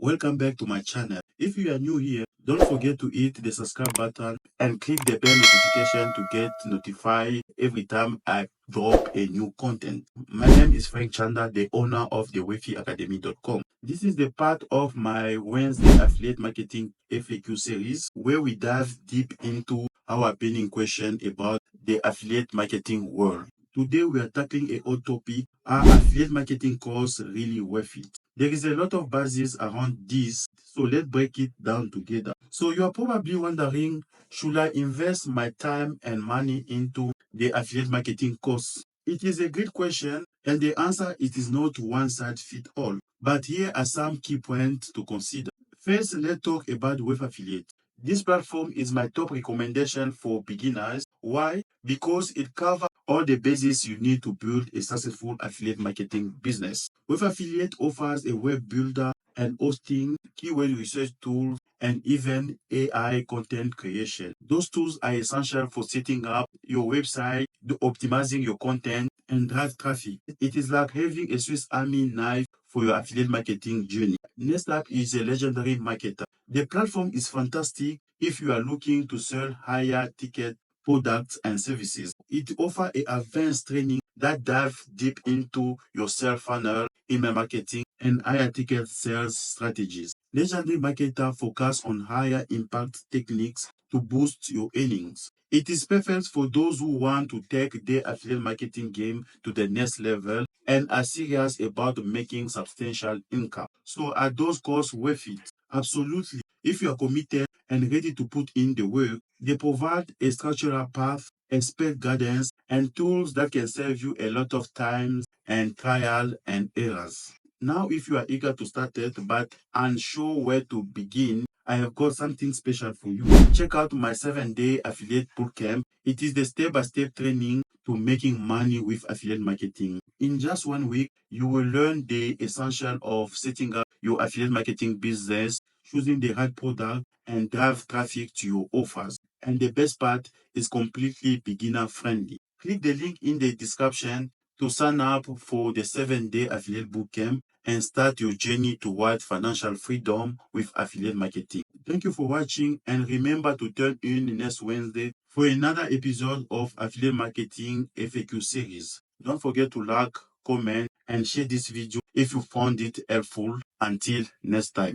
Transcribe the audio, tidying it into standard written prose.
welcome back to my channel. If you are new here, don't forget to hit the subscribe button and click the bell notification to get notified every time I drop a new content. My name is Frank Chanda, the owner of the WiFiAcademy.com. This is the part of my Wednesday affiliate marketing FAQ series where we dive deep into our burning question about the affiliate marketing world. Today we are tackling a hot topic: are affiliate marketing courses really worth it? There is a lot of bases around this, so let's break it down together. So you are probably wondering, should I invest my time and money into the affiliate marketing course? It is a great question, and the answer it is not one size fits all. But here are some key points to consider. First, let's talk about Web Affiliate. This platform is my top recommendation for beginners. Why? Because it covers all the bases you need to build a successful affiliate marketing business. Web Affiliate offers a web builder and hosting, keyword research tools, and even AI content creation. Those tools are essential for setting up your website, optimizing your content, and drive traffic. It is like having a Swiss Army knife for your affiliate marketing journey. Next up is a legendary marketer. The platform is fantastic if you are looking to sell higher ticket products and services. It offers an advanced training that dives deep into your sales funnel, email marketing, and higher ticket sales strategies. Legendary marketer focus on higher impact techniques to boost your earnings. It is perfect for those who want to take their affiliate marketing game to the next level and are serious about making substantial income. So are those courses worth it? Absolutely. If you are committed and ready to put in the work, they provide a structural path, expert guidance, and tools that can save you a lot of time and trial and errors. Now, if you are eager to start it but unsure where to begin, I have got something special for you. Check out my 7-day affiliate bootcamp. It is the step-by-step training to making money with affiliate marketing. In just 1 week, you will learn the essential of setting up your affiliate marketing business, choosing the right product, and drive traffic to your offers. And the best part is completely beginner friendly. Click the link in the description to sign up for the 7-day affiliate bootcamp and start your journey toward financial freedom with affiliate marketing. Thank you for watching, and remember to tune in next Wednesday for another episode of Affiliate Marketing FAQ series. Don't forget to like, comment, and share this video if you found it helpful. Until next time.